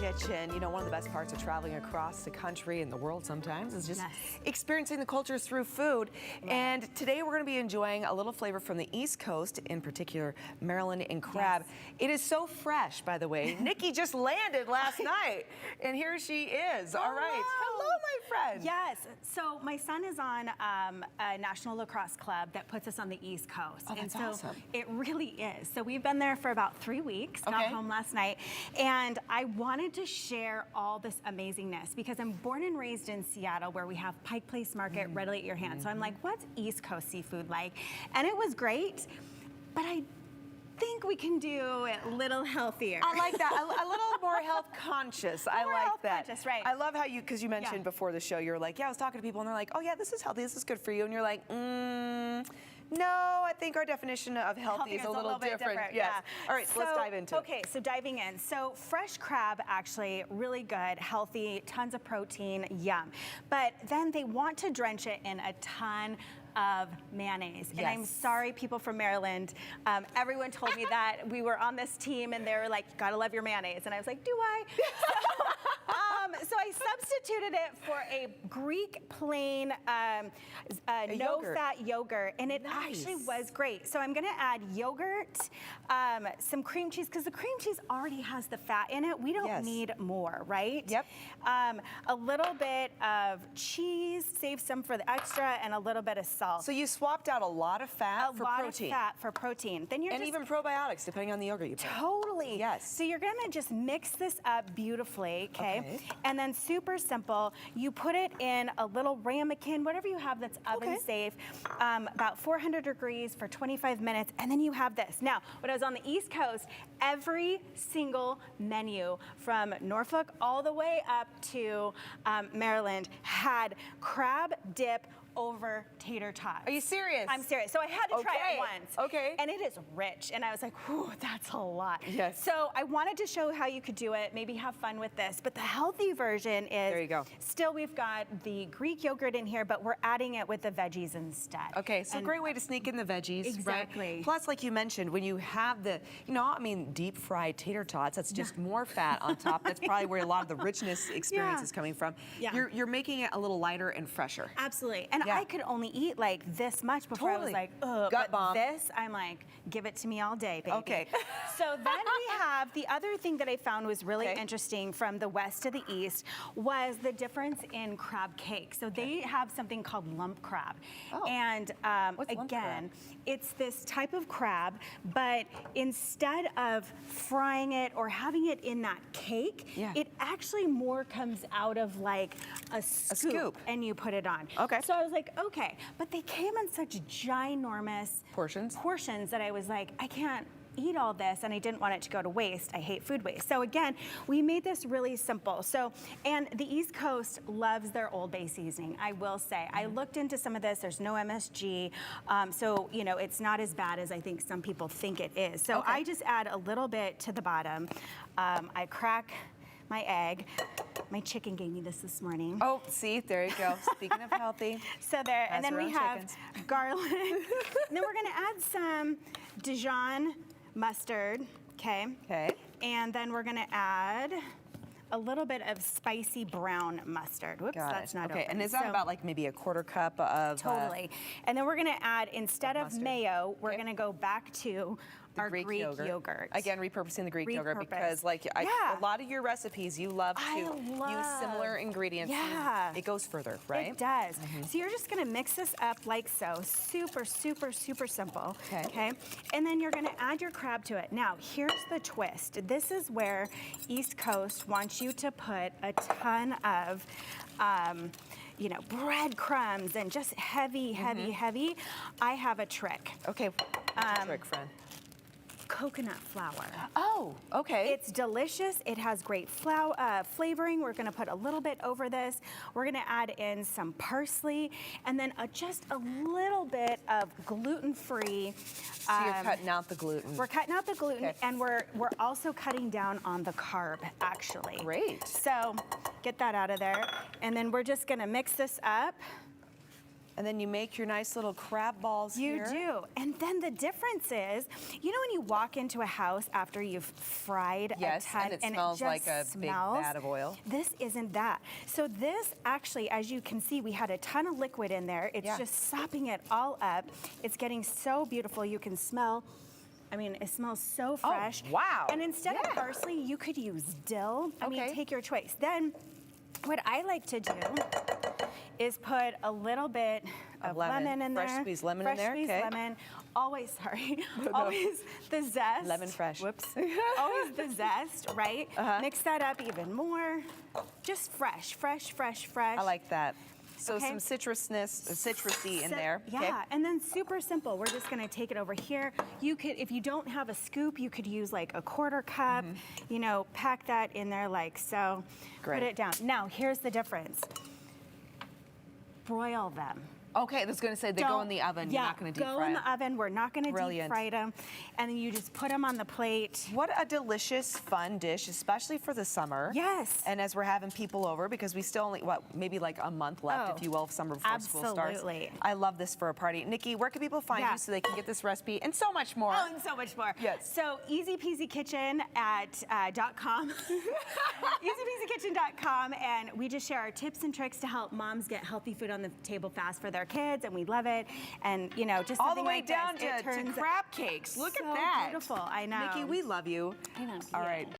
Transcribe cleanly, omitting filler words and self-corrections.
kitchen. You know, one of the best parts of traveling across the country and the world sometimes is just experiencing the cultures through food. And today we're going to be enjoying a little flavor from the East Coast, in particular Maryland and crab. It is so fresh, by the way. Nikki just landed last night, and here she is. All right. Hello, my friend. Yes. So my son is on a national lacrosse club that puts us on the East Coast. Oh, that's and so awesome. It really is. So we've been there for about 3 weeks. Got home last night. And I wanted to share all this amazingness because I'm born and raised in Seattle, where we have Pike Place Market readily at your hand. So I'm like, what's East Coast seafood like? And it was great, but I think we can do it a little healthier. I like that. A little more health conscious. I like that. Conscious, right. I love how you, because you mentioned before the show, you're like, yeah, I was talking to people and they're like, oh yeah, this is healthy, this is good for you. And you're like, no, I think our definition of healthy is a little bit different. Yes. Yeah. All right, so let's dive into it. Okay, so diving in. So fresh crab, actually really good, healthy, tons of protein, yum. But then they want to drench it in a ton of mayonnaise. And I'm sorry, people from Maryland, everyone told me that we were on this team and they were like, gotta love your mayonnaise. And I was like, do I? So I substituted it for a Greek plain, no-fat yogurt, and it actually was great. So I'm gonna add yogurt, some cream cheese, because the cream cheese already has the fat in it. We don't need more, right? Yep. A little bit of cheese, save some for the extra, and a little bit of salt. So you swapped out a lot of fat for protein. A lot of fat for protein. Then you're even probiotics, depending on the yogurt you put. Totally. Yes. So you're gonna just mix this up beautifully, okay? And then super simple, you put it in a little ramekin, whatever you have that's oven safe, about 400 degrees for 25 minutes, and then you have this. Now, when I was on the East Coast, every single menu from Norfolk all the way up to Maryland had crab dip over tater tots. Are you serious? I'm serious. So I had to try it once. Okay. And it is rich. And I was like, whew, that's a lot. Yes. So I wanted to show how you could do it, maybe have fun with this. But the healthy version is, there you go. Still we've got the Greek yogurt in here, but we're adding it with the veggies instead. Okay, so a great way to sneak in the veggies, exactly. right? Plus, like you mentioned, when you have the, deep fried tater tots, that's just more fat on top. That's probably where a lot of the richness experience is coming from. You're making it a little lighter and fresher. Absolutely. And I could only eat like this much before I was like, ugh. Gut bomb. This, I'm like, give it to me all day, baby. Okay. So then we have, the other thing that I found was really interesting from the west to the east was the difference in crab cake. So they have something called lump crab. And again, it's this type of crab, but instead of frying it or having it in that cake, it actually more comes out of like a scoop and you put it on. Okay. So I was like, okay, but they came in such ginormous portions that I was like, I can't eat all this, and I didn't want it to go to waste. I hate food waste. So again, we made this really simple. So, and the East Coast loves their Old Bay seasoning, I will say. I looked into some of this, there's no MSG, so, it's not as bad as I think some people think it is. So I just add a little bit to the bottom. I crack my egg. My chicken gave me this morning. Oh, see, there you go. Speaking of healthy. So there, and then we have garlic. And then we're gonna add some Dijon mustard, okay? And then we're gonna add a little bit of spicy brown mustard. Whoops, that's not open. And is that about like maybe a quarter cup of? Totally. And then we're gonna add, instead of mayo, we're gonna go back to our Greek yogurt. Again, repurposing the Greek yogurt because like a lot of your recipes, you love to use similar ingredients. It goes further, right? It does. So you're just gonna mix this up like so. Super, super, super simple. Okay. And then you're gonna add your crab to it. Now, here's the twist. This is where East Coast wants you to put a ton of breadcrumbs and just heavy, heavy. I have a trick. Okay, what's the trick, friend? Coconut flour. Oh, okay. It's delicious. It has great flavoring. We're gonna put a little bit over this. We're gonna add in some parsley and then just a little bit of gluten-free. So you're cutting out the gluten. We're cutting out the gluten and we're also cutting down on the carb, actually. Great. So get that out of there. And then we're just gonna mix this up. And then you make your nice little crab balls here. You do. And then the difference is, you know when you walk into a house after you've fried a ton and it smells like a big vat of oil. This isn't that. So this actually, as you can see, we had a ton of liquid in there. It's just sopping it all up. It's getting so beautiful. You can smell. I mean, it smells so fresh. Oh, wow. And instead of parsley, you could use dill. I mean, take your choice. Then what I like to do is put a little bit of lemon in there. Fresh squeezed lemon in there. Fresh squeezed lemon. Always, always the zest. Lemon fresh. Whoops. Always the zest, right? Mix that up even more. Just fresh. I like that. So some citrusy in there. Yeah, and then super simple. We're just gonna take it over here. You could, if you don't have a scoop, you could use like a quarter cup, you know, pack that in there like so. Great. Put it down. Now, here's the difference. Broil them. Okay, I was going to say they go in the oven. You're not going to deep fry go in the oven. We're not going to deep fry them. And then you just put them on the plate. What a delicious, fun dish, especially for the summer. Yes. And as we're having people over, because we still only, maybe like a month left, if you will, of summer before school starts. Absolutely. I love this for a party. Nikki, where can people find you so they can get this recipe and so much more? Oh, and so much more. Yes. So easypeasykitchen at .com. easypeasykitchen.com, and we just share our tips and tricks to help moms get healthy food on the table fast for their kids, and we love it. And you know, just all the way like down this, to crab cakes. Look at that. Beautiful. I know. Nikki, we love you. I know. All right.